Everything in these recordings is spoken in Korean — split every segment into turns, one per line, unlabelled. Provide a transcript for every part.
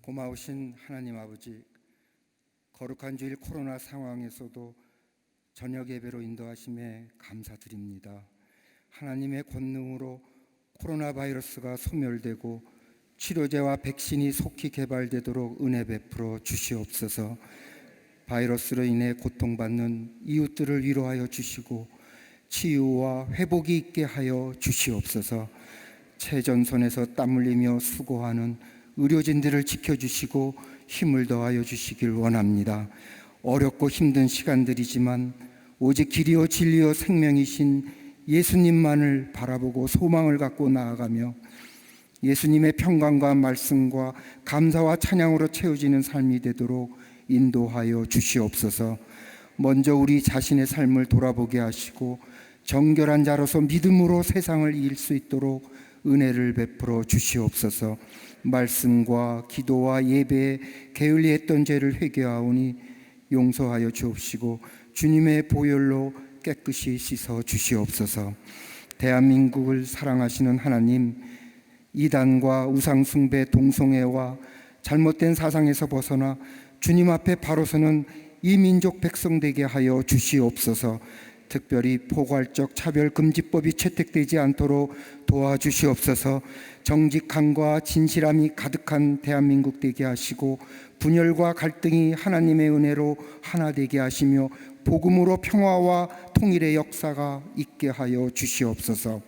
고마우신 하나님 아버지, 거룩한 주일 코로나 상황에서도 저녁 예배로 인도하심에 감사드립니다. 하나님의 권능으로 코로나 바이러스가 소멸되고 치료제와 백신이 속히 개발되도록 은혜 베풀어 주시옵소서. 바이러스로 인해 고통받는 이웃들을 위로하여 주시고 치유와 회복이 있게 하여 주시옵소서. 최전선에서 땀 흘리며 수고하는 의료진들을 지켜주시고 힘을 더하여 주시길 원합니다. 어렵고 힘든 시간들이지만 오직 길이요 진리요 생명이신 예수님만을 바라보고 소망을 갖고 나아가며 예수님의 평강과 말씀과 감사와 찬양으로 채워지는 삶이 되도록 인도하여 주시옵소서. 먼저 우리 자신의 삶을 돌아보게 하시고 정결한 자로서 믿음으로 세상을 이길 수 있도록 은혜를 베풀어 주시옵소서. 말씀과 기도와 예배에 게을리했던 죄를 회개하오니 용서하여 주옵시고 주님의 보혈로 깨끗이 씻어 주시옵소서. 대한민국을 사랑하시는 하나님, 이단과 우상숭배, 동성애와 잘못된 사상에서 벗어나 주님 앞에 바로 서는 이 민족 백성 되게 하여 주시옵소서. 특별히 포괄적 차별금지법이 채택되지 않도록 도와주시옵소서. 정직함과 진실함이 가득한 대한민국 되게 하시고 분열과 갈등이 하나님의 은혜로 하나 되게 하시며 복음으로 평화와 통일의 역사가 있게 하여 주시옵소서.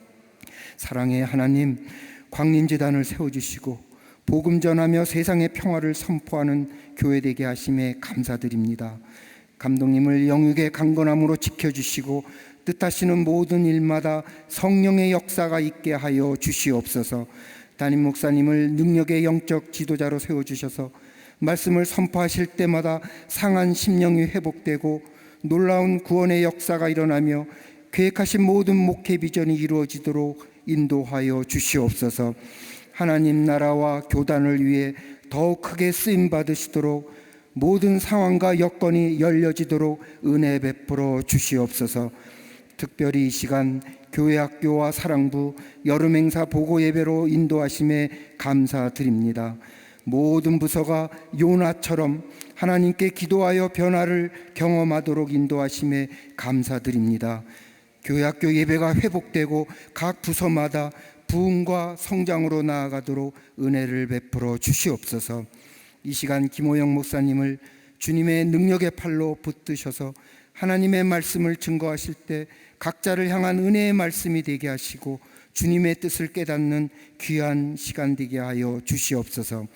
사랑의 하나님, 광림재단을 세워주시고 복음 전하며 세상의 평화를 선포하는 교회 되게 하심에 감사드립니다. 감독님을 영육의 강건함으로 지켜주시고 뜻하시는 모든 일마다 성령의 역사가 있게 하여 주시옵소서. 담임 목사님을 능력의 영적 지도자로 세워주셔서 말씀을 선포하실 때마다 상한 심령이 회복되고 놀라운 구원의 역사가 일어나며 계획하신 모든 목회 비전이 이루어지도록 인도하여 주시옵소서. 하나님 나라와 교단을 위해 더욱 크게 쓰임 받으시도록 모든 상황과 여건이 열려지도록 은혜 베풀어 주시옵소서. 특별히 이 시간 교회 학교와 사랑부 여름 행사 보고 예배로 인도하심에 감사드립니다. 모든 부서가 요나처럼 하나님께 기도하여 변화를 경험하도록 인도하심에 감사드립니다. 교회 학교 예배가 회복되고 각 부서마다 부흥과 성장으로 나아가도록 은혜를 베풀어 주시옵소서. 이 시간 김호영 목사님을 주님의 능력의 팔로 붙드셔서 하나님의 말씀을 증거하실 때 각자를 향한 은혜의 말씀이 되게 하시고 주님의 뜻을 깨닫는 귀한 시간 되게 하여 주시옵소서.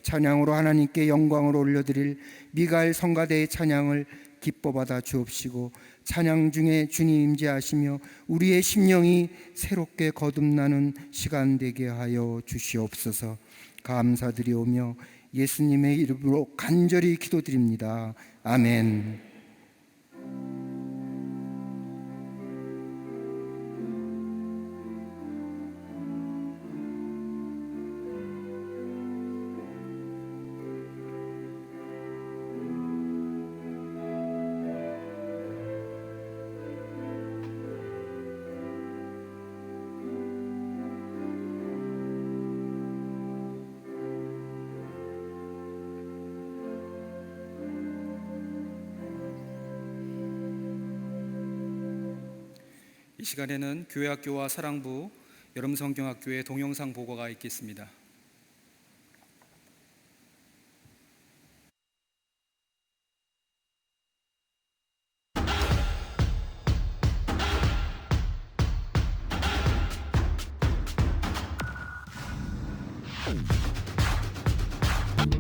찬양으로 하나님께 영광을 올려드릴 미가엘 성가대의 찬양을 기뻐 받아 주옵시고 찬양 중에 주님 임재하시며 우리의 심령이 새롭게 거듭나는 시간 되게 하여 주시옵소서. 감사드리오며 예수님의 이름으로 간절히 기도드립니다. 아멘.
이 시간에는 교회학교와 사랑부 여름성경학교의 동영상 보고가 있겠습니다.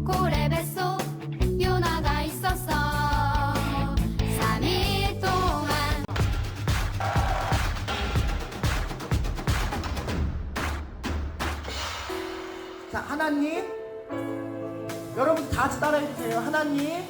고래 뱃속 요나가 있었어. 3일 동안.
자, 하나님, 여러분 다 같이 따라해 주세요. 하나님,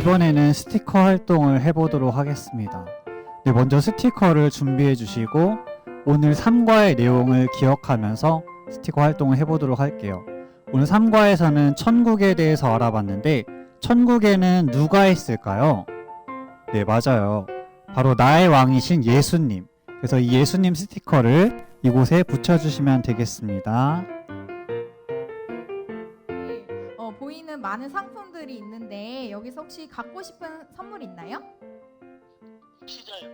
이번에는 스티커 활동을 해보도록 하겠습니다. 네, 먼저 스티커를 준비해 주시고 오늘 3과의 내용을 기억하면서 스티커 활동을 해보도록 할게요. 오늘 3과에서는 천국에 대해서 알아봤는데 천국에는 누가 있을까요? 네, 맞아요. 바로 나의 왕이신 예수님. 그래서 이 예수님 스티커를 이곳에 붙여주시면 되겠습니다.
네, 보이는 많은 상품들이 있는데 여기서 혹시 갖고 싶은 선물 있나요?
피자요.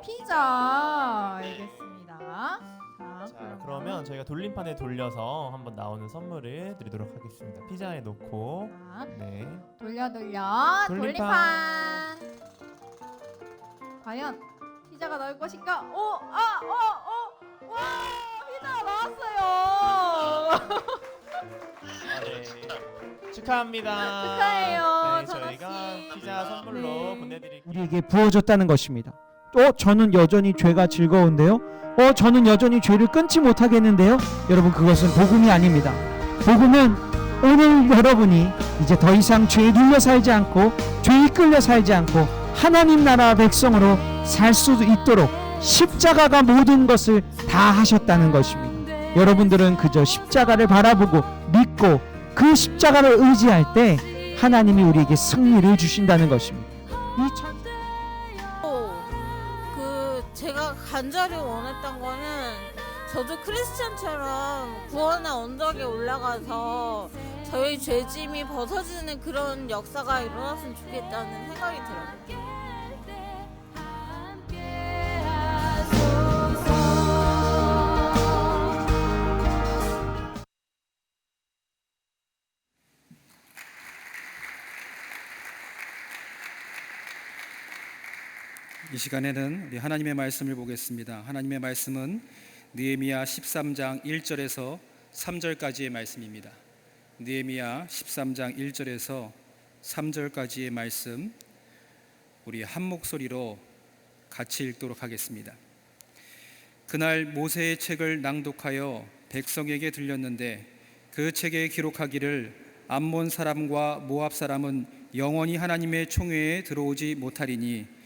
피자. 알겠습니다.
자, 그러면 저희가 돌림판에 돌려서 한번 나오는 선물을 드리도록 하겠습니다. 피자에 놓고.
자,
네.
돌려
돌림판.
돌림판. 과연 피자가 나올 것인가? 와, 피자가 나왔어요.
네. 축하합니다.
축하해요,
네, 저희가
선아 씨.
피자 선물로
네.
보내드릴게요.
우리에게 부어줬다는 것입니다. 저는 여전히 죄가 즐거운데요. 저는 여전히 죄를 끊지 못하겠는데요. 여러분, 그것은 복음이 아닙니다. 복음은 오늘 여러분이 이제 더 이상 죄에 눌려 살지 않고 죄에 끌려 살지 않고 하나님 나라 백성으로 살 수 있도록 십자가가 모든 것을 다 하셨다는 것입니다. 여러분들은 그저 십자가를 바라보고 믿고 그 십자가를 의지할 때 하나님이 우리에게 승리를 주신다는 것입니다.
제가 간절히 원했던 거는 저도 크리스찬처럼 구원의 언덕에 올라가서 저희 죄짐이 벗어지는 그런 역사가 일어났으면 좋겠다는 생각이 들어요.
이 시간에는 우리 하나님의 말씀을 보겠습니다. 하나님의 말씀은 느헤미야 13장 1절에서 3절까지의 말씀입니다. 느헤미야 13장 1절에서 3절까지의 말씀 우리 한 목소리로 같이 읽도록 하겠습니다. 그날 모세의 책을 낭독하여 백성에게 들렸는데 그 책에 기록하기를 암몬 사람과 모압 사람은 영원히 하나님의 총회에 들어오지 못하리니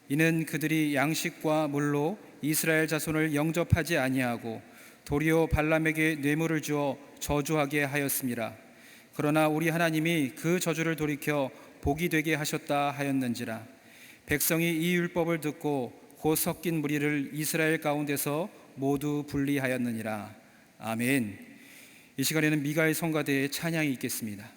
이는 그들이 양식과 물로 이스라엘 자손을 영접하지 아니하고 도리어 발람에게 뇌물을 주어 저주하게 하였음이라. 그러나 우리 하나님이 그 저주를 돌이켜 복이 되게 하셨다 하였는지라. 백성이 이 율법을 듣고 곧 섞인 무리를 이스라엘 가운데서 모두 분리하였느니라. 아멘. 이 시간에는 미가엘 성가대의 찬양이 있겠습니다.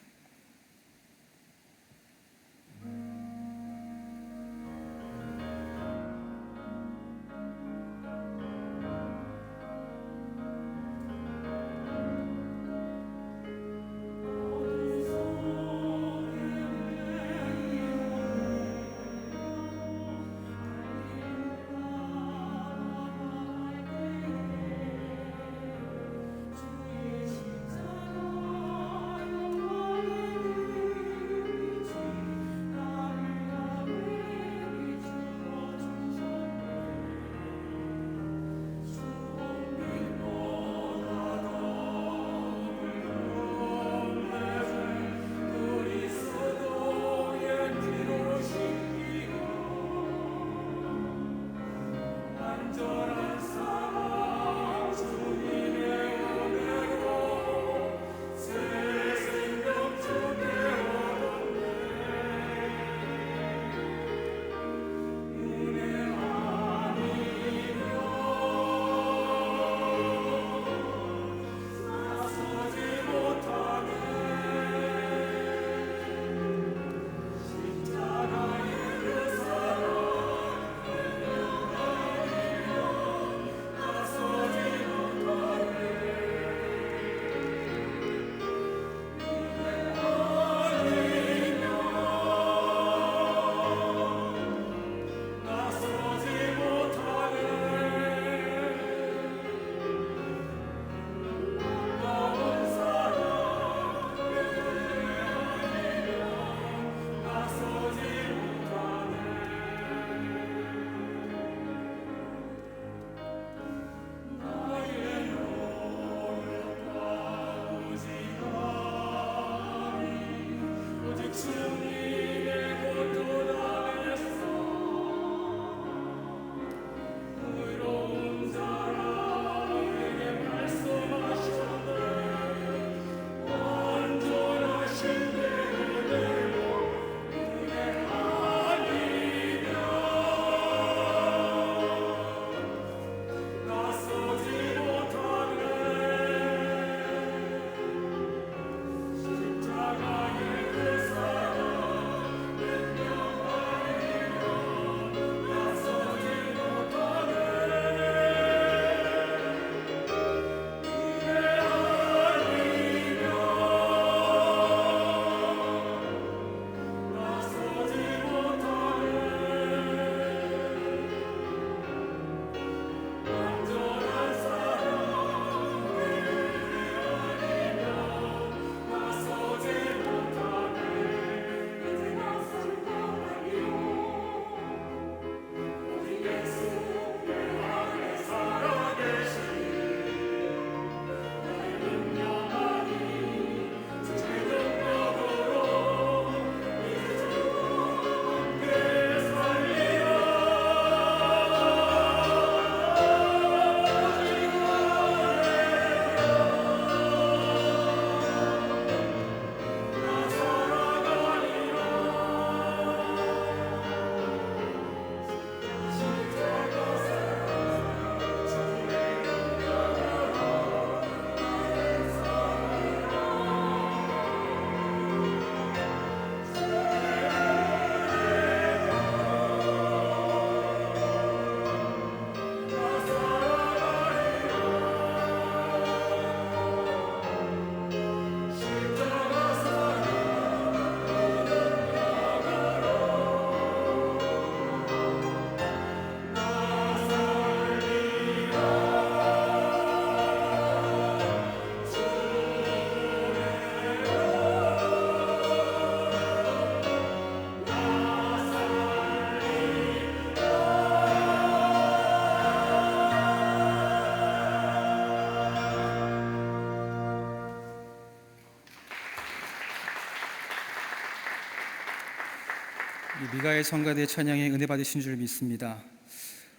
이 미가엘 성가대 찬양에 은혜 받으신 줄 믿습니다.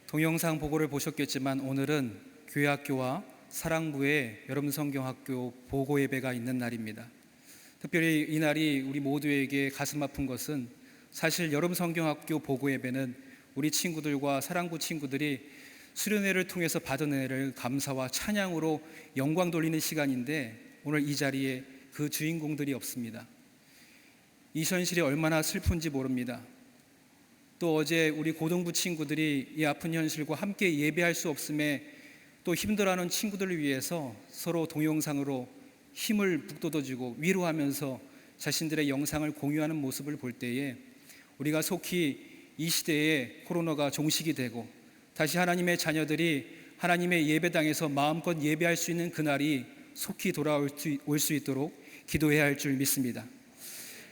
동영상 보고를 보셨겠지만 오늘은 교회학교와 사랑부의 여러분 성경학교 보고 예배가 있는 날입니다. 특별히 이 날이 우리 모두에게 가슴 아픈 것은 사실 여러분 성경학교 보고 예배는 우리 친구들과 사랑부 친구들이 수련회를 통해서 받은 은혜를 감사와 찬양으로 영광 돌리는 시간인데 오늘 이 자리에 그 주인공들이 없습니다. 이 현실이 얼마나 슬픈지 모릅니다. 또 어제 우리 고등부 친구들이 이 아픈 현실과 함께 예배할 수 없음에 또 힘들어하는 친구들을 위해서 서로 동영상으로 힘을 북돋워주고 위로하면서 자신들의 영상을 공유하는 모습을 볼 때에 우리가 속히 이 시대에 코로나가 종식이 되고 다시 하나님의 자녀들이 하나님의 예배당에서 마음껏 예배할 수 있는 그날이 속히 돌아올 수 있도록 기도해야 할 줄 믿습니다.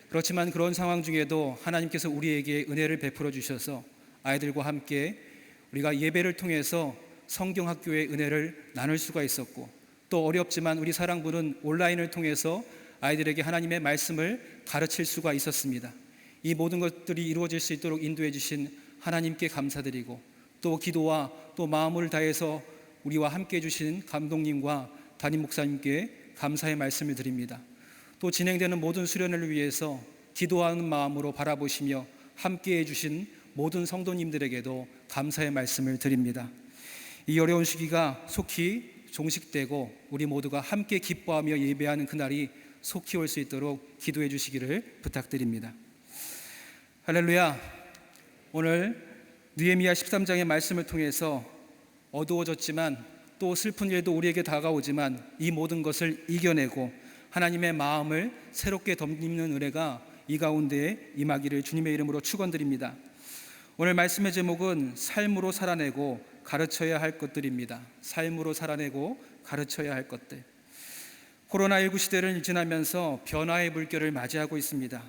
그렇지만 그런 상황 중에도 하나님께서 우리에게 은혜를 베풀어 주셔서 아이들과 함께 우리가 예배를 통해서 성경학교의 은혜를 나눌 수가 있었고 또 어렵지만 우리 사랑부는 온라인을 통해서 아이들에게 하나님의 말씀을 가르칠 수가 있었습니다. 이 모든 것들이 이루어질 수 있도록 인도해 주신 하나님께 감사드리고 또 기도와 또 마음을 다해서 우리와 함께 해주신 감독님과 담임 목사님께 감사의 말씀을 드립니다. 또 진행되는 모든 수련회를 위해서 기도하는 마음으로 바라보시며 함께 해주신 모든 성도님들에게도 감사의 말씀을 드립니다. 이 어려운 시기가 속히 종식되고 우리 모두가 함께 기뻐하며 예배하는 그날이 속히 올 수 있도록 기도해 주시기를 부탁드립니다. 할렐루야. 오늘 느헤미야 13장의 말씀을 통해서 어두워졌지만 또 슬픈 일도 우리에게 다가오지만 이 모든 것을 이겨내고 하나님의 마음을 새롭게 덧입는 은혜가 이 가운데에 임하기를 주님의 이름으로 축원드립니다. 오늘 말씀의 제목은 삶으로 살아내고 가르쳐야 할 것들입니다. 삶으로 살아내고 가르쳐야 할 것들. 코로나19 시대를 지나면서 변화의 물결을 맞이하고 있습니다.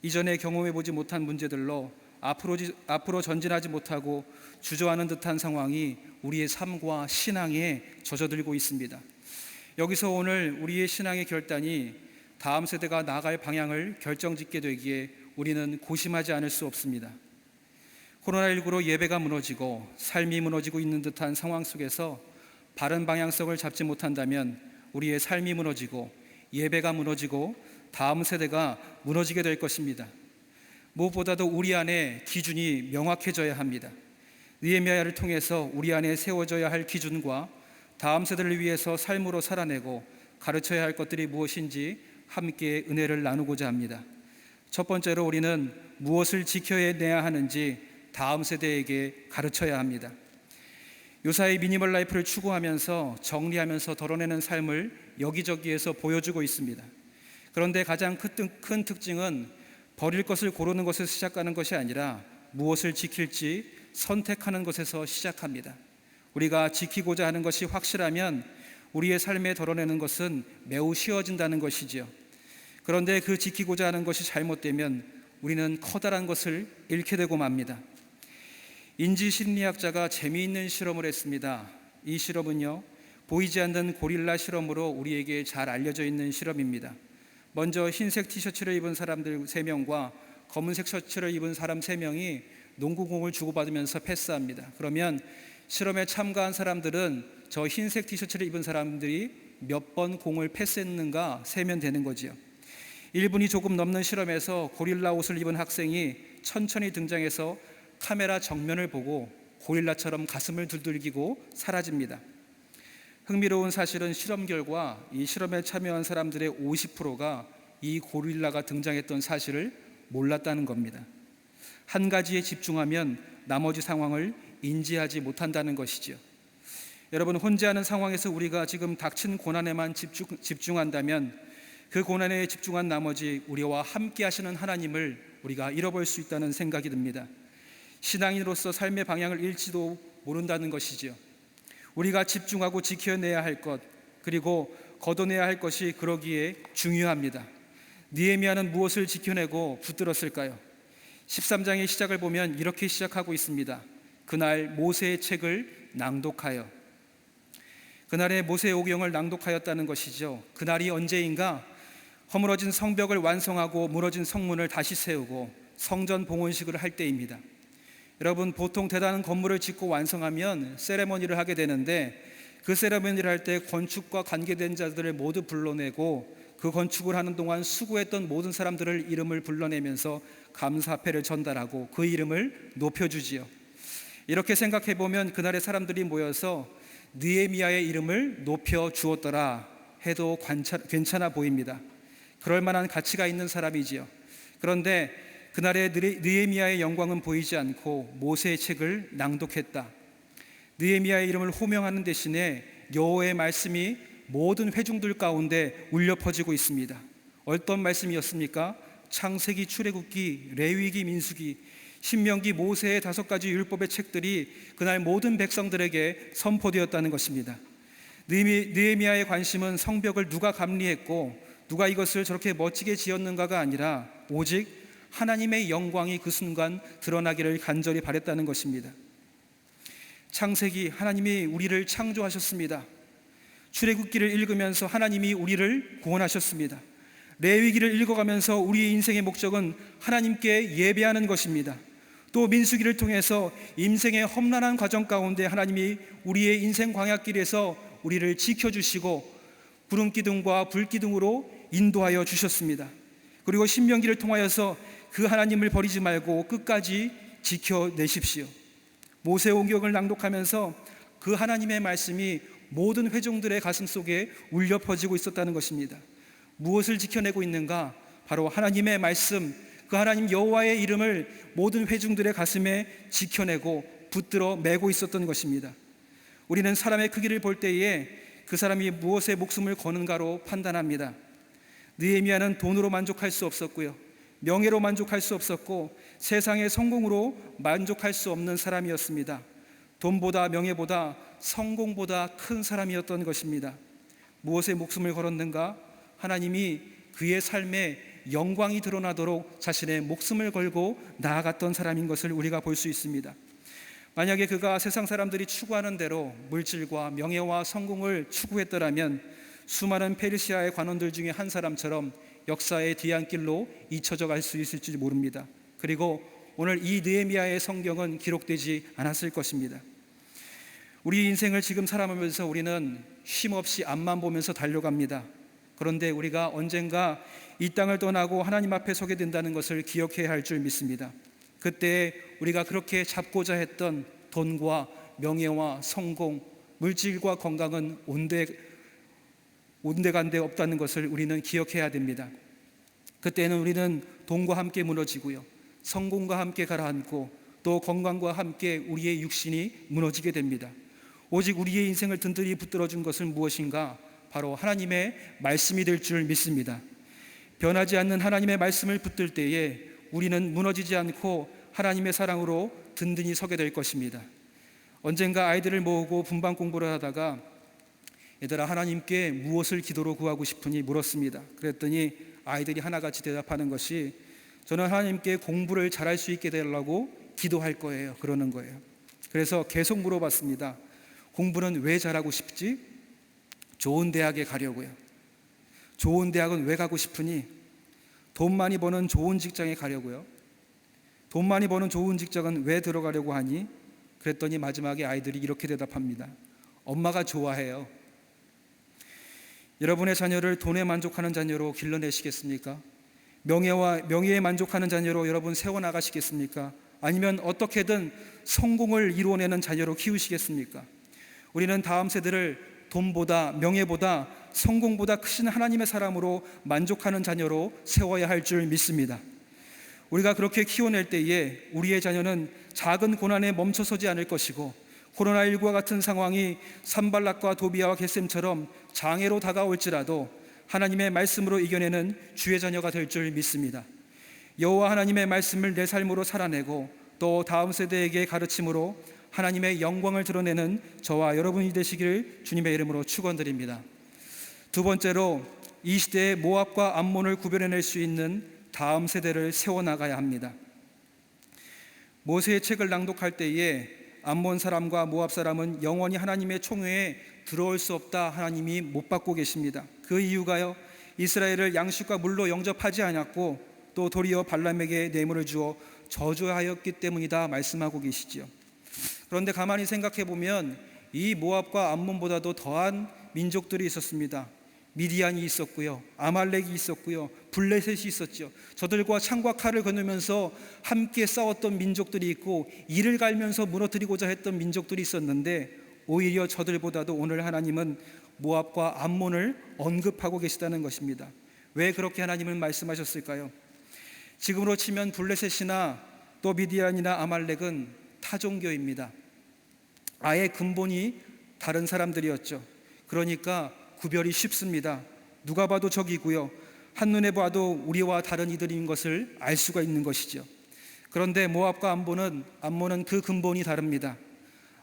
이전에 경험해보지 못한 문제들로 앞으로 전진하지 못하고 주저하는 듯한 상황이 우리의 삶과 신앙에 젖어들고 있습니다. 여기서 오늘 우리의 신앙의 결단이 다음 세대가 나아갈 방향을 결정짓게 되기에 우리는 고심하지 않을 수 없습니다. 코로나19로 예배가 무너지고 삶이 무너지고 있는 듯한 상황 속에서 바른 방향성을 잡지 못한다면 우리의 삶이 무너지고 예배가 무너지고 다음 세대가 무너지게 될 것입니다. 무엇보다도 우리 안에 기준이 명확해져야 합니다. 느헤미야를 통해서 우리 안에 세워져야 할 기준과 다음 세대를 위해서 삶으로 살아내고 가르쳐야 할 것들이 무엇인지 함께 은혜를 나누고자 합니다. 첫 번째로 우리는 무엇을 지켜내야 하는지 다음 세대에게 가르쳐야 합니다. 요사이 미니멀 라이프를 추구하면서 정리하면서 덜어내는 삶을 여기저기에서 보여주고 있습니다. 그런데 가장 큰 특징은 버릴 것을 고르는 것에서 시작하는 것이 아니라 무엇을 지킬지 선택하는 것에서 시작합니다. 우리가 지키고자 하는 것이 확실하면 우리의 삶에 덜어내는 것은 매우 쉬워진다는 것이지요. 그런데 그 지키고자 하는 것이 잘못되면 우리는 커다란 것을 잃게 되고 맙니다. 인지심리학자가 재미있는 실험을 했습니다. 이 실험은요, 보이지 않는 고릴라 실험으로 우리에게 잘 알려져 있는 실험입니다. 먼저 흰색 티셔츠를 입은 사람들 3명과 검은색 셔츠를 입은 사람 3명이 농구공을 주고받으면서 패스합니다. 그러면 실험에 참가한 사람들은 저 흰색 티셔츠를 입은 사람들이 몇 번 공을 패스했는가 세면 되는 거지요. 1분이 조금 넘는 실험에서 고릴라 옷을 입은 학생이 천천히 등장해서 카메라 정면을 보고 고릴라처럼 가슴을 두들기고 사라집니다. 흥미로운 사실은 실험 결과 이 실험에 참여한 사람들의 50%가 이 고릴라가 등장했던 사실을 몰랐다는 겁니다. 한 가지에 집중하면 나머지 상황을 인지하지 못한다는 것이죠. 여러분, 혼자하는 상황에서 우리가 지금 닥친 고난에만 집중한다면 그 고난에 집중한 나머지 우리와 함께 하시는 하나님을 우리가 잃어버릴 수 있다는 생각이 듭니다. 신앙인으로서 삶의 방향을 잃지도 모른다는 것이죠. 우리가 집중하고 지켜내야 할 것, 그리고 걷어내야 할 것이 그러기에 중요합니다. 느헤미야는 무엇을 지켜내고 붙들었을까요? 13장의 시작을 보면 이렇게 시작하고 있습니다. 그날 모세의 책을 낭독하여. 그날의 모세의 오경을 낭독하였다는 것이죠. 그날이 언제인가? 허물어진 성벽을 완성하고 무너진 성문을 다시 세우고 성전 봉헌식을 할 때입니다. 여러분, 보통 대단한 건물을 짓고 완성하면 세레머니를 하게 되는데, 그 세레머니를 할 때 건축과 관계된 자들을 모두 불러내고 그 건축을 하는 동안 수고했던 모든 사람들을 이름을 불러내면서 감사패를 전달하고 그 이름을 높여주지요. 이렇게 생각해 보면 그날의 사람들이 모여서 느헤미야의 이름을 높여 주었더라 해도 괜찮아 보입니다. 그럴 만한 가치가 있는 사람이지요. 그런데 그날의 느헤미야의 영광은 보이지 않고 모세의 책을 낭독했다. 느헤미야의 이름을 호명하는 대신에 여호와의 말씀이 모든 회중들 가운데 울려 퍼지고 있습니다. 어떤 말씀이었습니까? 창세기, 출애굽기, 레위기, 민수기, 신명기, 모세의 5가지 율법의 책들이 그날 모든 백성들에게 선포되었다는 것입니다. 느헤미야의 관심은 성벽을 누가 감리했고 누가 이것을 저렇게 멋지게 지었는가가 아니라 오직 하나님의 영광이 그 순간 드러나기를 간절히 바랬다는 것입니다. 창세기, 하나님이 우리를 창조하셨습니다. 출애굽기를 읽으면서 하나님이 우리를 구원하셨습니다. 레위기를 읽어가면서 우리의 인생의 목적은 하나님께 예배하는 것입니다. 또 민수기를 통해서 인생의 험난한 과정 가운데 하나님이 우리의 인생 광야길에서 우리를 지켜주시고 구름기둥과 불기둥으로 인도하여 주셨습니다. 그리고 신명기를 통하여서 그 하나님을 버리지 말고 끝까지 지켜내십시오. 모세오경을 낭독하면서 그 하나님의 말씀이 모든 회중들의 가슴 속에 울려 퍼지고 있었다는 것입니다. 무엇을 지켜내고 있는가? 바로 하나님의 말씀, 그 하나님 여호와의 이름을 모든 회중들의 가슴에 지켜내고 붙들어 매고 있었던 것입니다. 우리는 사람의 크기를 볼 때에 그 사람이 무엇에 목숨을 거는가로 판단합니다. 느헤미야는 돈으로 만족할 수 없었고요, 명예로 만족할 수 없었고 세상의 성공으로 만족할 수 없는 사람이었습니다. 돈보다 명예보다 성공보다 큰 사람이었던 것입니다. 무엇에 목숨을 걸었는가? 하나님이 그의 삶에 영광이 드러나도록 자신의 목숨을 걸고 나아갔던 사람인 것을 우리가 볼 수 있습니다. 만약에 그가 세상 사람들이 추구하는 대로 물질과 명예와 성공을 추구했더라면 수많은 페르시아의 관원들 중에 한 사람처럼 역사의 뒤안길로 잊혀져 갈 수 있을지 모릅니다. 그리고 오늘 이 느헤미야의 성경은 기록되지 않았을 것입니다. 우리 인생을 지금 살아가면서 우리는 쉼없이 앞만 보면서 달려갑니다. 그런데 우리가 언젠가 이 땅을 떠나고 하나님 앞에 서게 된다는 것을 기억해야 할 줄 믿습니다. 그때 우리가 그렇게 잡고자 했던 돈과 명예와 성공, 물질과 건강은 온데간데 없다는 것을 우리는 기억해야 됩니다. 그때는 우리는 돈과 함께 무너지고요, 성공과 함께 가라앉고 또 건강과 함께 우리의 육신이 무너지게 됩니다. 오직 우리의 인생을 든든히 붙들어준 것은 무엇인가? 바로 하나님의 말씀이 될 줄 믿습니다. 변하지 않는 하나님의 말씀을 붙들 때에 우리는 무너지지 않고 하나님의 사랑으로 든든히 서게 될 것입니다. 언젠가 아이들을 모으고 분반 공부를 하다가 얘들아, 하나님께 무엇을 기도로 구하고 싶으니 물었습니다. 그랬더니 아이들이 하나같이 대답하는 것이 저는 하나님께 공부를 잘할 수 있게 되려고 기도할 거예요, 그러는 거예요. 그래서 계속 물어봤습니다. 공부는 왜 잘하고 싶지? 좋은 대학에 가려고요. 좋은 대학은 왜 가고 싶으니? 돈 많이 버는 좋은 직장에 가려고요. 돈 많이 버는 좋은 직장은 왜 들어가려고 하니? 그랬더니 마지막에 아이들이 이렇게 대답합니다. 엄마가 좋아해요. 여러분의 자녀를 돈에 만족하는 자녀로 길러내시겠습니까? 명예에 만족하는 자녀로 여러분 세워나가시겠습니까? 아니면 어떻게든 성공을 이루어내는 자녀로 키우시겠습니까? 우리는 다음 세대를 돈보다 명예보다 성공보다 크신 하나님의 사람으로 만족하는 자녀로 세워야 할 줄 믿습니다. 우리가 그렇게 키워낼 때에 우리의 자녀는 작은 고난에 멈춰서지 않을 것이고 코로나19와 같은 상황이 산발락과 도비아와 겟셈처럼 장애로 다가올지라도 하나님의 말씀으로 이겨내는 주의 자녀가 될 줄 믿습니다. 여호와 하나님의 말씀을 내 삶으로 살아내고 또 다음 세대에게 가르침으로 하나님의 영광을 드러내는 저와 여러분이 되시기를 주님의 이름으로 축원드립니다. 두 번째로 이 시대의 모압과 암몬을 구별해낼 수 있는 다음 세대를 세워나가야 합니다. 모세의 책을 낭독할 때에 암몬 사람과 모압 사람은 영원히 하나님의 총회에 들어올 수 없다, 하나님이 못 받고 계십니다. 그 이유가요, 이스라엘을 양식과 물로 영접하지 않았고 또 도리어 발람에게 뇌물을 주어 저주하였기 때문이다 말씀하고 계시지요. 그런데 가만히 생각해 보면 이 모압과 암몬보다도 더한 민족들이 있었습니다. 미디안이 있었고요, 아말렉이 있었고요, 블레셋이 있었죠. 저들과 창과 칼을 거누면서 함께 싸웠던 민족들이 있고 이를 갈면서 무너뜨리고자 했던 민족들이 있었는데 오히려 저들보다도 오늘 하나님은 모압과 암몬을 언급하고 계시다는 것입니다. 왜 그렇게 하나님은 말씀하셨을까요? 지금으로 치면 블레셋이나 또 미디안이나 아말렉은 타종교입니다. 아예 근본이 다른 사람들이었죠. 그러니까 구별이 쉽습니다. 누가 봐도 적이고요, 한눈에 봐도 우리와 다른 이들인 것을 알 수가 있는 것이죠. 그런데 모압과 암몬은 그 근본이 다릅니다.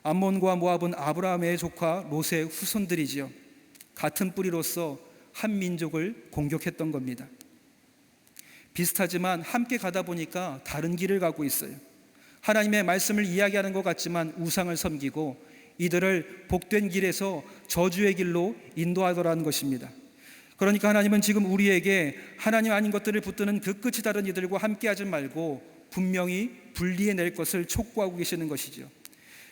암몬과 모압은 아브라함의 조카 롯의 후손들이지요. 같은 뿌리로서 한 민족을 공격했던 겁니다. 비슷하지만 함께 가다 보니까 다른 길을 가고 있어요. 하나님의 말씀을 이야기하는 것 같지만 우상을 섬기고 이들을 복된 길에서 저주의 길로 인도하더라는 것입니다. 그러니까 하나님은 지금 우리에게 하나님 아닌 것들을 붙드는 그 끝이 다른 이들과 함께하지 말고 분명히 분리해낼 것을 촉구하고 계시는 것이죠.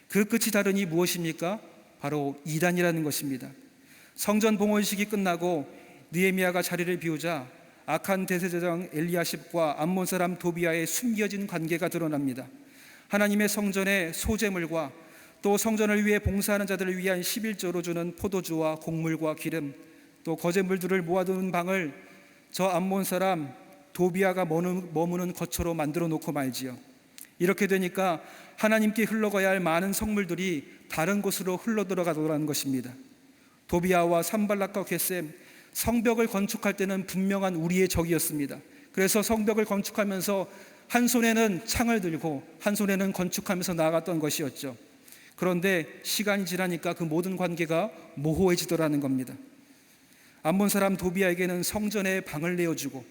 그 끝이 다르니 무엇입니까? 바로 이단이라는 것입니다. 성전 봉헌식이 끝나고 느헤미야가 자리를 비우자 악한 대제사장 엘리야십과 암몬 사람 도비아의 숨겨진 관계가 드러납니다. 하나님의 성전의 소재물과 또 성전을 위해 봉사하는 자들을 위한 11조로 주는 포도주와 곡물과 기름, 또 거제물들을 모아두는 방을 저 암몬 사람 도비아가 머무는 거처로 만들어 놓고 말지요. 이렇게 되니까 하나님께 흘러가야 할 많은 성물들이 다른 곳으로 흘러들어가더라는 것입니다. 도비아와 산발락과 게셈, 성벽을 건축할 때는 분명한 우리의 적이었습니다. 그래서 성벽을 건축하면서 한 손에는 창을 들고 한 손에는 건축하면서 나아갔던 것이었죠. 그런데 시간이 지나니까 그 모든 관계가 모호해지더라는 겁니다. 암몬 사람 도비아에게는 성전에 방을 내어주고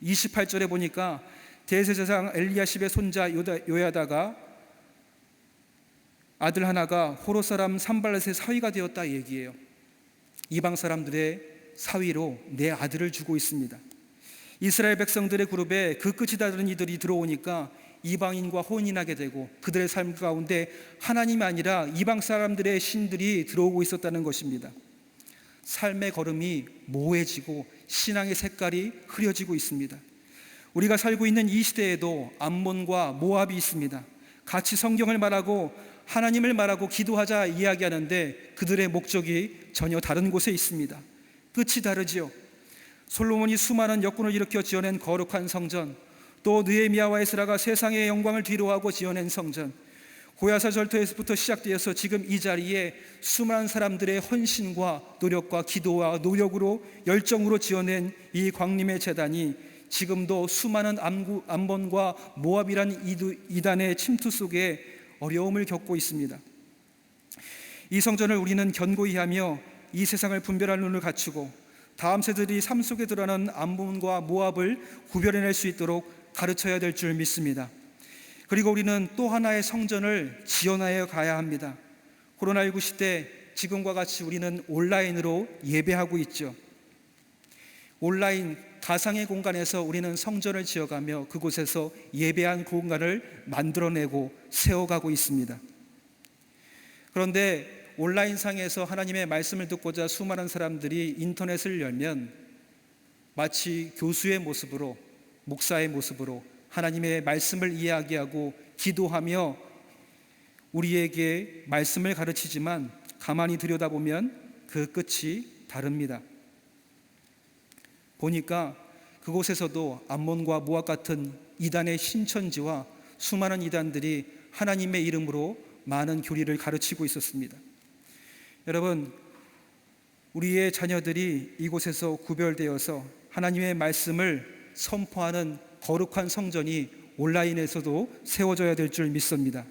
28절에 보니까 대제사장 엘리야십의 손자 요야다가 아들 하나가 호로 사람 산발렛의 사위가 되었다 얘기해요. 이방 사람들의 사위로 내 아들을 주고 있습니다. 이스라엘 백성들의 그룹에 그 끝이 다른 이들이 들어오니까 이방인과 혼인하게 되고 그들의 삶 가운데 하나님이 아니라 이방 사람들의 신들이 들어오고 있었다는 것입니다. 삶의 걸음이 모호해지고 신앙의 색깔이 흐려지고 있습니다. 우리가 살고 있는 이 시대에도 암몬과 모압이 있습니다. 같이 성경을 말하고 하나님을 말하고 기도하자 이야기하는데 그들의 목적이 전혀 다른 곳에 있습니다. 끝이 다르지요. 솔로몬이 수많은 역군을 일으켜 지어낸 거룩한 성전, 또 느헤미야와 에스라가 세상의 영광을 뒤로하고 지어낸 성전, 고야사 절터에서부터 시작되어서 지금 이 자리에 수많은 사람들의 헌신과 노력과 기도와 노력으로 열정으로 지어낸 이 광림의 제단이 지금도 수많은 암몬과 모압이란 이단의 침투 속에 어려움을 겪고 있습니다. 이 성전을 우리는 견고히 하며 이 세상을 분별할 눈을 갖추고 다음 세대들이 삶 속에 드러나는 암몬과 모압을 구별해낼 수 있도록 가르쳐야 될 줄 믿습니다. 그리고 우리는 또 하나의 성전을 지어나야 가야 합니다. 코로나19 시대 지금과 같이 우리는 온라인으로 예배하고 있죠. 온라인 가상의 공간에서 우리는 성전을 지어가며 그곳에서 예배한 공간을 만들어내고 세워가고 있습니다. 그런데 온라인상에서 하나님의 말씀을 듣고자 수많은 사람들이 인터넷을 열면 마치 교수의 모습으로, 목사의 모습으로 하나님의 말씀을 이야기하고 기도하며 우리에게 말씀을 가르치지만 가만히 들여다보면 그 끝이 다릅니다. 보니까 그곳에서도 암몬과 모압 같은 이단의 신천지와 수많은 이단들이 하나님의 이름으로 많은 교리를 가르치고 있었습니다. 여러분, 우리의 자녀들이 이곳에서 구별되어서 하나님의 말씀을 선포하는 거룩한 성전이 온라인에서도 세워져야 될 줄 믿습니다.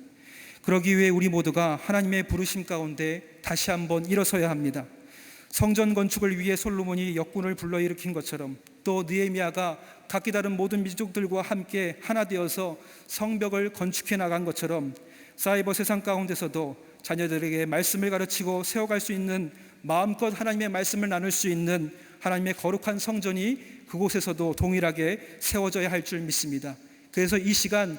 그러기 위해 우리 모두가 하나님의 부르심 가운데 다시 한번 일어서야 합니다. 성전 건축을 위해 솔로몬이 역군을 불러일으킨 것처럼 또 느헤미야가 각기 다른 모든 민족들과 함께 하나 되어서 성벽을 건축해 나간 것처럼 사이버 세상 가운데서도 자녀들에게 말씀을 가르치고 세워갈 수 있는, 마음껏 하나님의 말씀을 나눌 수 있는 하나님의 거룩한 성전이 그곳에서도 동일하게 세워져야 할 줄 믿습니다. 그래서 이 시간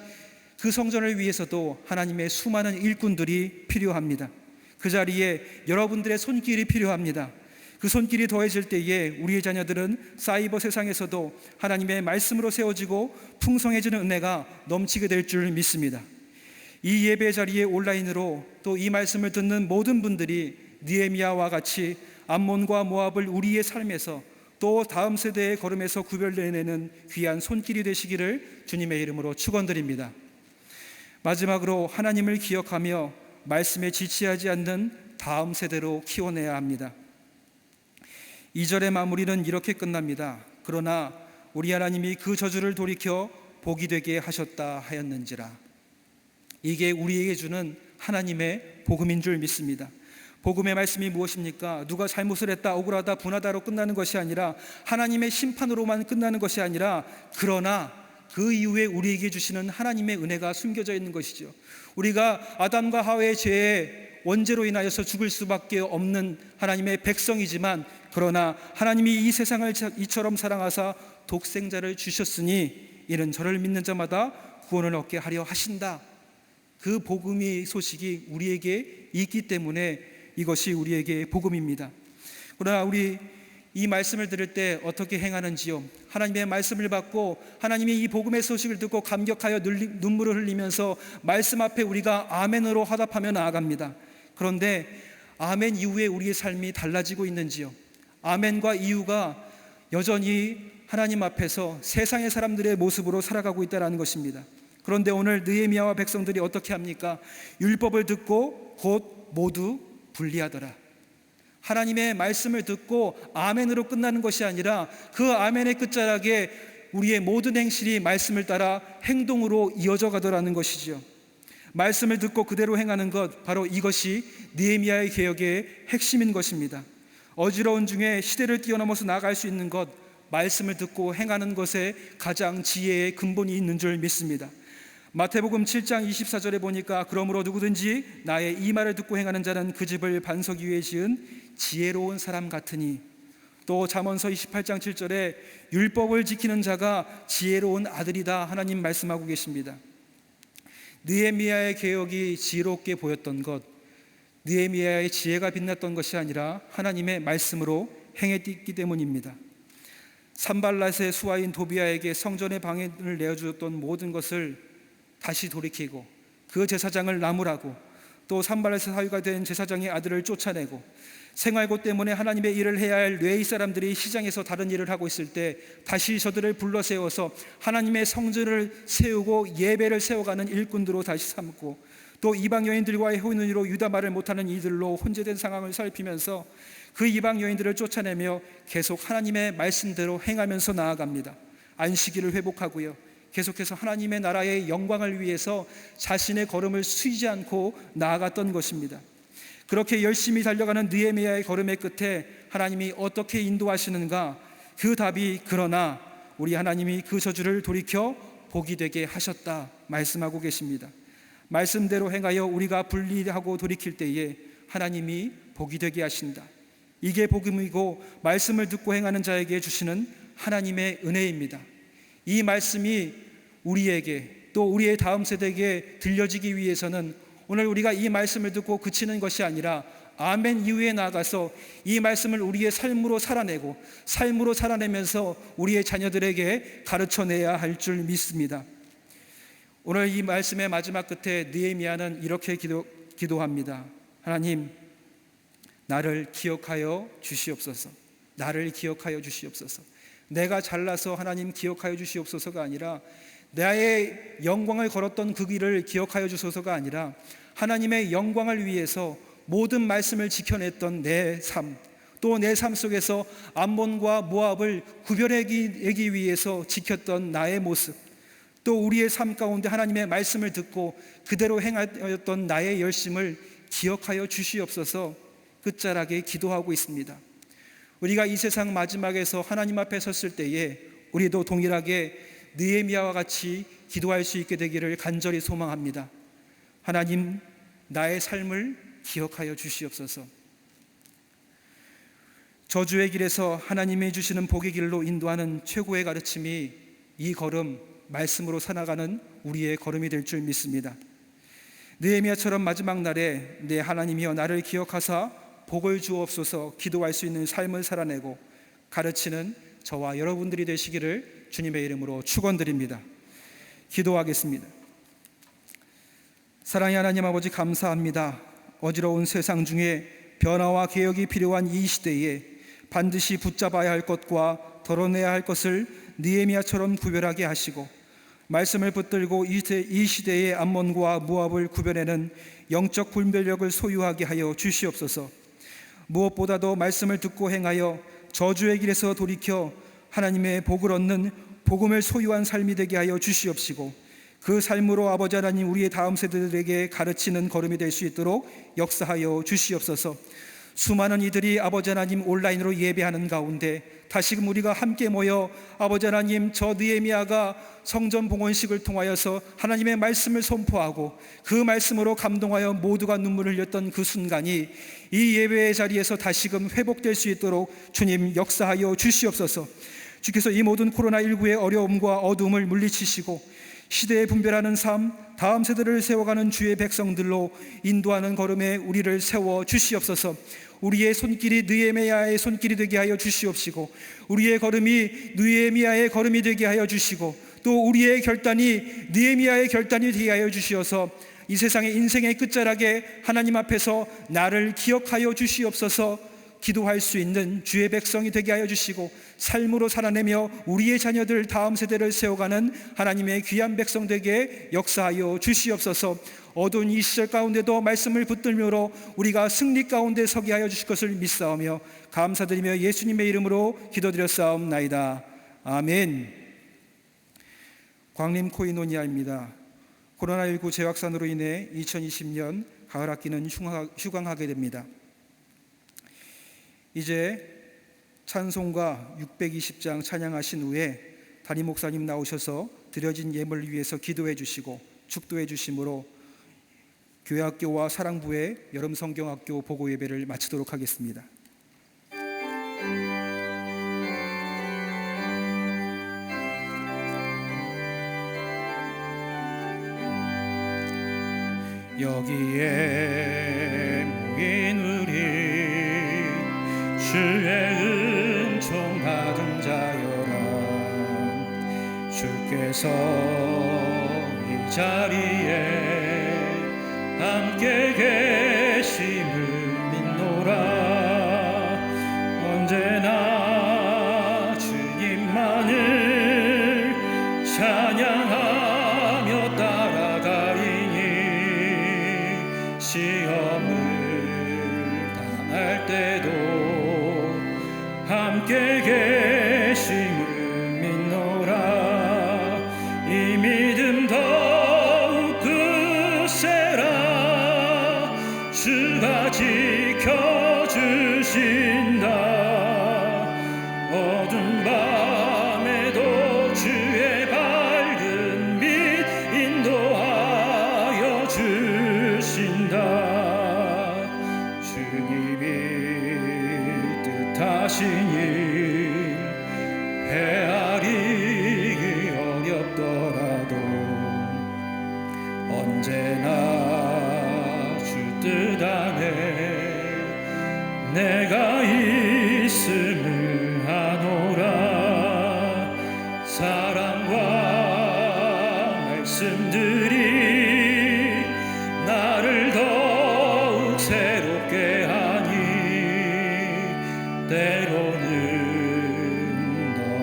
그 성전을 위해서도 하나님의 수많은 일꾼들이 필요합니다. 그 자리에 여러분들의 손길이 필요합니다. 그 손길이 더해질 때에 우리의 자녀들은 사이버 세상에서도 하나님의 말씀으로 세워지고 풍성해지는 은혜가 넘치게 될 줄 믿습니다. 이 예배 자리에 온라인으로 또 이 말씀을 듣는 모든 분들이 느헤미야와 같이 암몬과 모압을 우리의 삶에서 또 다음 세대의 걸음에서 구별내내는 귀한 손길이 되시기를 주님의 이름으로 축원드립니다. 마지막으로 하나님을 기억하며 말씀에 지체하지 않는 다음 세대로 키워내야 합니다. 2절의 마무리는 이렇게 끝납니다. 그러나 우리 하나님이 그 저주를 돌이켜 복이 되게 하셨다 하였는지라. 이게 우리에게 주는 하나님의 복음인 줄 믿습니다. 복음의 말씀이 무엇입니까? 누가 잘못을 했다, 억울하다, 분하다로 끝나는 것이 아니라 하나님의 심판으로만 끝나는 것이 아니라 그러나 그 이후에 우리에게 주시는 하나님의 은혜가 숨겨져 있는 것이죠. 우리가 아담과 하와의 죄의 원죄로 인하여서 죽을 수밖에 없는 하나님의 백성이지만 그러나 하나님이 이 세상을 이처럼 사랑하사 독생자를 주셨으니 이는 저를 믿는 자마다 구원을 얻게 하려 하신다. 그 복음의 소식이 우리에게 있기 때문에 이것이 우리에게 복음입니다. 그러나 우리 이 말씀을 들을 때 어떻게 행하는지요? 하나님의 말씀을 받고 하나님이 이 복음의 소식을 듣고 감격하여 눈물을 흘리면서 말씀 앞에 우리가 아멘으로 화답하며 나아갑니다. 그런데 아멘 이후에 우리의 삶이 달라지고 있는지요? 아멘과 이유가 여전히 하나님 앞에서 세상의 사람들의 모습으로 살아가고 있다는 것입니다. 그런데 오늘 느헤미야와 백성들이 어떻게 합니까? 율법을 듣고 곧 모두 분리하더라. 하나님의 말씀을 듣고 아멘으로 끝나는 것이 아니라 그 아멘의 끝자락에 우리의 모든 행실이 말씀을 따라 행동으로 이어져 가더라는 것이죠. 말씀을 듣고 그대로 행하는 것, 바로 이것이 느헤미야의 개혁의 핵심인 것입니다. 어지러운 중에 시대를 뛰어넘어서 나아갈 수 있는 것, 말씀을 듣고 행하는 것에 가장 지혜의 근본이 있는 줄 믿습니다. 마태복음 7장 24절에 보니까 그러므로 누구든지 나의 이 말을 듣고 행하는 자는 그 집을 반석 위에 지은 지혜로운 사람 같으니, 또 잠언서 28장 7절에 율법을 지키는 자가 지혜로운 아들이다 하나님 말씀하고 계십니다. 느헤미야의 개혁이 지혜롭게 보였던 것, 느헤미야의 지혜가 빛났던 것이 아니라 하나님의 말씀으로 행했기 때문입니다. 산발랏의 수하인 도비아에게 성전의 방해를 내어주었던 모든 것을 다시 돌이키고 그 제사장을 나무라고, 또 산발랏의 사위가 된 제사장의 아들을 쫓아내고 생활고 때문에 하나님의 일을 해야 할 뇌이 사람들이 시장에서 다른 일을 하고 있을 때 다시 저들을 불러 세워서 하나님의 성전을 세우고 예배를 세워가는 일꾼들로 다시 삼고, 또 이방 여인들과의 혼인으로 유다 말을 못하는 이들로 혼재된 상황을 살피면서 그 이방 여인들을 쫓아내며 계속 하나님의 말씀대로 행하면서 나아갑니다. 안식일을 회복하고요, 계속해서 하나님의 나라의 영광을 위해서 자신의 걸음을 쉬지 않고 나아갔던 것입니다. 그렇게 열심히 달려가는 느헤미야의 걸음의 끝에 하나님이 어떻게 인도하시는가? 그 답이 그러나 우리 하나님이 그 저주를 돌이켜 복이 되게 하셨다 말씀하고 계십니다. 말씀대로 행하여 우리가 분리하고 돌이킬 때에 하나님이 복이 되게 하신다. 이게 복음이고 말씀을 듣고 행하는 자에게 주시는 하나님의 은혜입니다. 이 말씀이 우리에게 또 우리의 다음 세대에게 들려지기 위해서는 오늘 우리가 이 말씀을 듣고 그치는 것이 아니라 아멘 이후에 나아가서 이 말씀을 우리의 삶으로 살아내고 삶으로 살아내면서 우리의 자녀들에게 가르쳐내야 할 줄 믿습니다. 오늘 이 말씀의 마지막 끝에 느헤미야는 이렇게 기도합니다. 하나님, 나를 기억하여 주시옵소서. 나를 기억하여 주시옵소서. 내가 잘나서 하나님 기억하여 주시옵소서가 아니라 나의 영광을 걸었던 그 길을 기억하여 주소서가 아니라 하나님의 영광을 위해서 모든 말씀을 지켜냈던 내 삶, 또 내 삶 속에서 암몬과 모압을 구별하기 위해서 지켰던 나의 모습, 또 우리의 삶 가운데 하나님의 말씀을 듣고 그대로 행하였던 나의 열심을 기억하여 주시옵소서 끝자락에 기도하고 있습니다. 우리가 이 세상 마지막에서 하나님 앞에 섰을 때에 우리도 동일하게 느헤미야와 같이 기도할 수 있게 되기를 간절히 소망합니다. 하나님, 나의 삶을 기억하여 주시옵소서. 저주의 길에서 하나님이 주시는 복의 길로 인도하는 최고의 가르침이 이 걸음, 말씀으로 살아가는 우리의 걸음이 될 줄 믿습니다. 느헤미야처럼 마지막 날에 내 하나님이여 나를 기억하사 복을 주옵소서 기도할 수 있는 삶을 살아내고 가르치는 저와 여러분들이 되시기를 주님의 이름으로 축원드립니다. 기도하겠습니다. 사랑의 하나님 아버지, 감사합니다. 어지러운 세상 중에 변화와 개혁이 필요한 이 시대에 반드시 붙잡아야 할 것과 덜어내야 할 것을 느헤미야처럼 구별하게 하시고 말씀을 붙들고 이 시대의 암몬과 모압을 구별하는 영적 분별력을 소유하게 하여 주시옵소서. 무엇보다도 말씀을 듣고 행하여 저주의 길에서 돌이켜 하나님의 복을 얻는 복음을 소유한 삶이 되게 하여 주시옵시고 그 삶으로 아버지 하나님 우리의 다음 세대들에게 가르치는 걸음이 될 수 있도록 역사하여 주시옵소서. 수많은 이들이 아버지 하나님 온라인으로 예배하는 가운데 다시금 우리가 함께 모여 아버지 하나님 저 느헤미야가 성전 봉헌식을 통하여서 하나님의 말씀을 선포하고 그 말씀으로 감동하여 모두가 눈물을 흘렸던 그 순간이 이 예배의 자리에서 다시금 회복될 수 있도록 주님 역사하여 주시옵소서. 주께서 이 모든 코로나19의 어려움과 어두움을 물리치시고 시대에 분별하는 삶, 다음 세대를 세워가는 주의 백성들로 인도하는 걸음에 우리를 세워 주시옵소서. 우리의 손길이 느헤미야의 손길이 되게 하여 주시옵시고 우리의 걸음이 느헤미야의 걸음이 되게 하여 주시고 또 우리의 결단이 느헤미야의 결단이 되게 하여 주시어서 이 세상의 인생의 끝자락에 하나님 앞에서 나를 기억하여 주시옵소서. 기도할 수 있는 주의 백성이 되게 하여 주시고 삶으로 살아내며 우리의 자녀들 다음 세대를 세워가는 하나님의 귀한 백성 되게 역사하여 주시옵소서. 어두운 이 시절 가운데도 말씀을 붙들므로 우리가 승리 가운데 서게 하여 주실 것을 믿사오며 감사드리며 예수님의 이름으로 기도드렸사옵나이다. 아멘. 광림 코이노니아입니다. 코로나19 재확산으로 인해 2020년 가을 학기는 휴강하게 됩니다. 이제 찬송가 620장 찬양하신 후에 담임 목사님 나오셔서 드려진 예물을 위해서 기도해 주시고 축도해 주심으로 교회학교와 사랑부의 여름성경학교 보고 예배를 마치도록 하겠습니다. 여기에 모인 우리 주의 은총 받은 자여라. 주께서 이 자리에 함께 계심을 믿노라. 언제나 주님만을 찬양하며 따라가리니 시험을 당할 때도 함께 계심을 믿노라. 이 믿음 더욱 굳세라. 주가 지켜주신다. 어두운 밤에도 주의 밝은 빛 인도하여 주신다. 주님이 뜻하시니 헤아리기 어렵더라도 언제나 주 뜻 안에 내가 있음을 아노라. 사랑과 말씀들이 나를 더욱 새롭게 하니 때로는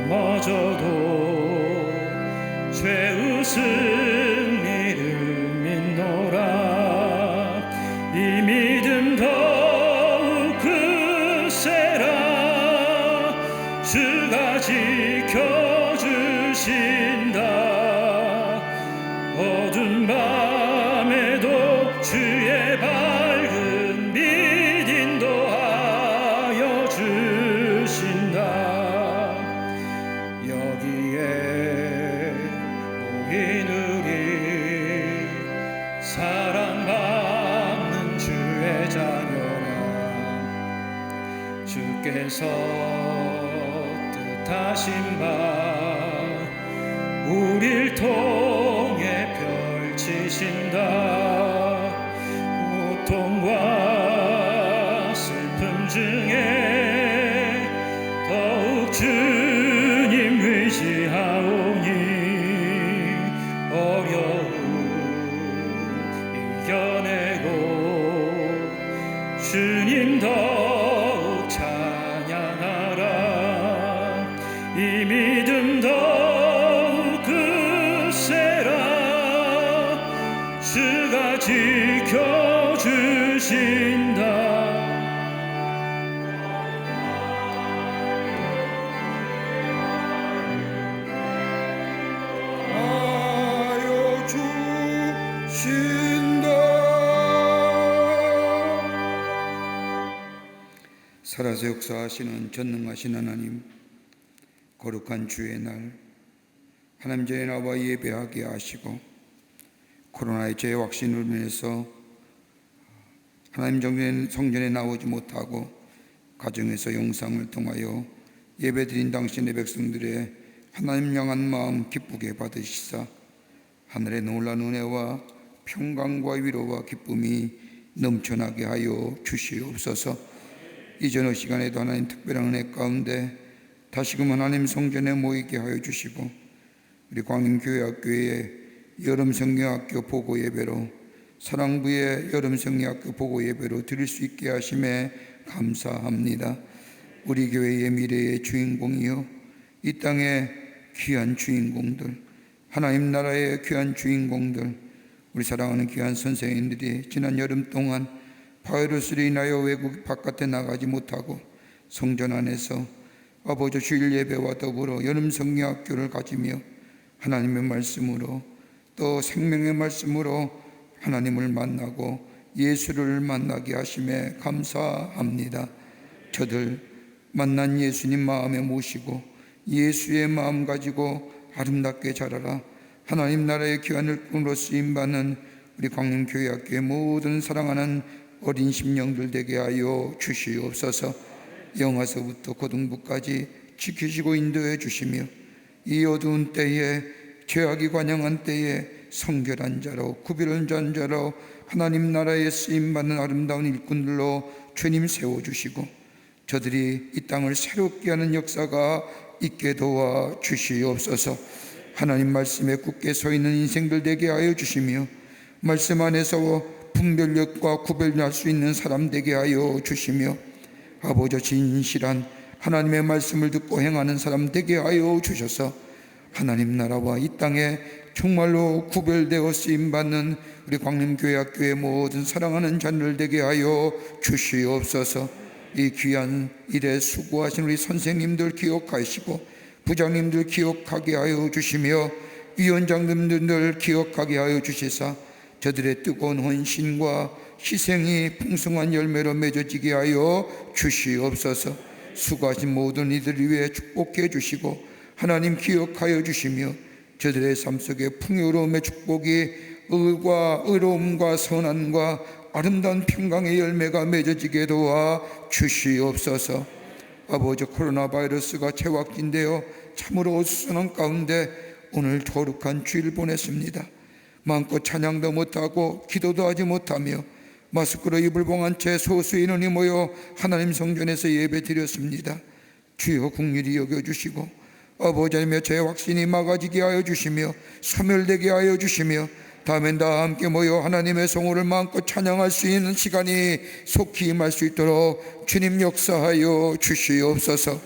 넘어져도 죄의 승리를 믿노라. 이 믿음 더욱 굳세라. 주가 지켜주신다. 어두운 밤에도 주의 밝은 빛 인도하여 주신다. 여기에 모인 우리 사랑받는 주의 자녀라. 주께서 하늘에서 뜻하신 바 우릴 통해 펼치신다. 고통과 슬픔 중에 더욱 주님 의지하오니 어려움 이겨내고 주님 더욱 찬양하라. 이 믿음 더욱 굳세라. 주가 지켜주신다.
하여 주신다. 살아서 역사하시는 전능하신 하나님, 거룩한 주의 날 하나님 전에 나와 예배하게 하시고 코로나의 재확신으로 인해서 하나님 성전에 나오지 못하고 가정에서 영상을 통하여 예배드린 당신의 백성들의 하나님 향한 마음 기쁘게 받으시사 하늘의 놀라운 은혜와 평강과 위로와 기쁨이 넘쳐나게 하여 주시옵소서. 이전의 시간에도 하나님 특별한 은혜 가운데 다시금 하나님 성전에 모이게 하여 주시고 우리 광림교회학교의 여름성경학교 보고예배로 사랑부의 여름성경학교 보고예배로 드릴 수 있게 하심에 감사합니다. 우리 교회의 미래의 주인공이요 이 땅의 귀한 주인공들, 하나님 나라의 귀한 주인공들, 우리 사랑하는 귀한 선생님들이 지난 여름 동안 바이러스로 인하여 외국 바깥에 나가지 못하고 성전 안에서 아버지 주일 예배와 더불어 여름 성경학교를 가지며 하나님의 말씀으로 또 생명의 말씀으로 하나님을 만나고 예수를 만나게 하심에 감사합니다. 저들 만난 예수님 마음에 모시고 예수의 마음 가지고 아름답게 자라라. 하나님 나라의 귀한 일꾼으로 쓰임받는 우리 광림교회학교의 모든 사랑하는 어린 심령들 되게 하여 주시옵소서. 영아서부터 고등부까지 지키시고 인도해 주시며 이 어두운 때에 죄악이 관영한 때에 성결한 자로 구별한 자로 하나님 나라에 쓰임받는 아름다운 일꾼들로 주님 세워주시고 저들이 이 땅을 새롭게 하는 역사가 있게 도와 주시옵소서. 하나님 말씀에 굳게 서 있는 인생들 되게 하여 주시며 말씀 안에서 분별력과 구별할 수 있는 사람 되게 하여 주시며 아버지 진실한 하나님의 말씀을 듣고 행하는 사람 되게 하여 주셔서 하나님 나라와 이 땅에 정말로 구별되어 쓰임받는 우리 광림교회학교의 모든 사랑하는 자들 되게 하여 주시옵소서. 이 귀한 일에 수고하신 우리 선생님들 기억하시고 부장님들 기억하게 하여 주시며 위원장님들 기억하게 하여 주시사 저들의 뜨거운 헌신과 희생이 풍성한 열매로 맺어지게 하여 주시옵소서. 수고하신 모든 이들을 위해 축복해 주시고 하나님 기억하여 주시며 저들의 삶 속에 풍요로움의 축복이 의와 의로움과 선함과 아름다운 평강의 열매가 맺어지게 도와 주시옵소서. 아버지 코로나 바이러스가 재확진되어 참으로 어수선한 가운데 오늘 거룩한 주일 보냈습니다. 마음껏 찬양도 못하고 기도도 하지 못하며 마스크로 입을 봉한 채 소수 인원이 모여 하나님 성전에서 예배 드렸습니다. 주여 긍휼히 여겨주시고 아버지 하나님의 재확신이 막아지게 하여 주시며 소멸되게 하여 주시며 다음엔 다 함께 모여 하나님의 성호를 마음껏 찬양할 수 있는 시간이 속히 임할 수 있도록 주님 역사하여 주시옵소서.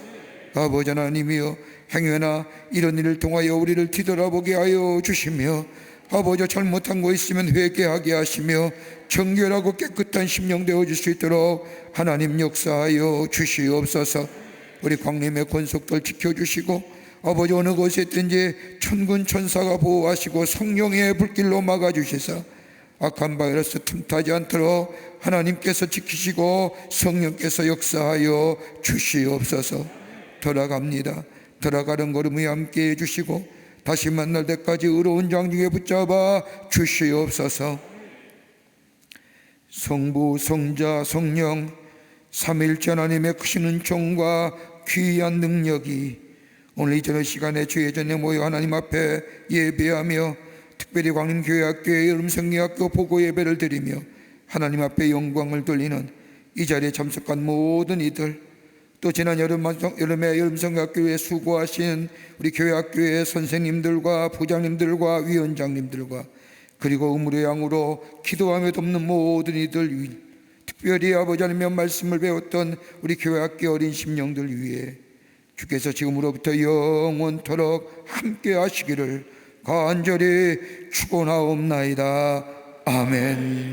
아버지 하나님이여 행여나 이런 일을 통하여 우리를 뒤돌아보게 하여 주시며 아버지 잘못한 거 있으면 회개하게 하시며 정결하고 깨끗한 심령 되어줄 수 있도록 하나님 역사하여 주시옵소서. 우리 광림의 권속들 지켜주시고 아버지 어느 곳에 있든지 천군 천사가 보호하시고 성령의 불길로 막아주시사 악한 바이러스 틈타지 않도록 하나님께서 지키시고 성령께서 역사하여 주시옵소서. 돌아갑니다. 돌아가는 걸음에 함께 해주시고 다시 만날 때까지 의로운 장중에 붙잡아 주시옵소서. 성부 성자 성령 삼위일체 하나님의 크신 은총과 귀한 능력이 오늘 이 저녁 시간에 주의 전에 모여 하나님 앞에 예배하며 특별히 광림교회학교의 여름성리학교 보고 예배를 드리며 하나님 앞에 영광을 돌리는 이 자리에 참석한 모든 이들, 또 지난 여름에 여름성리학교에 수고하신 우리 교회학교의 선생님들과 부장님들과 위원장님들과 그리고 음으로 양으로 기도하며 돕는 모든 이들, 특별히 아버지 하나님의 말씀을 배웠던 우리 교회학교 어린 심령들 위해 주께서 지금으로부터 영원토록 함께 하시기를 간절히 축원하옵나이다. 아멘.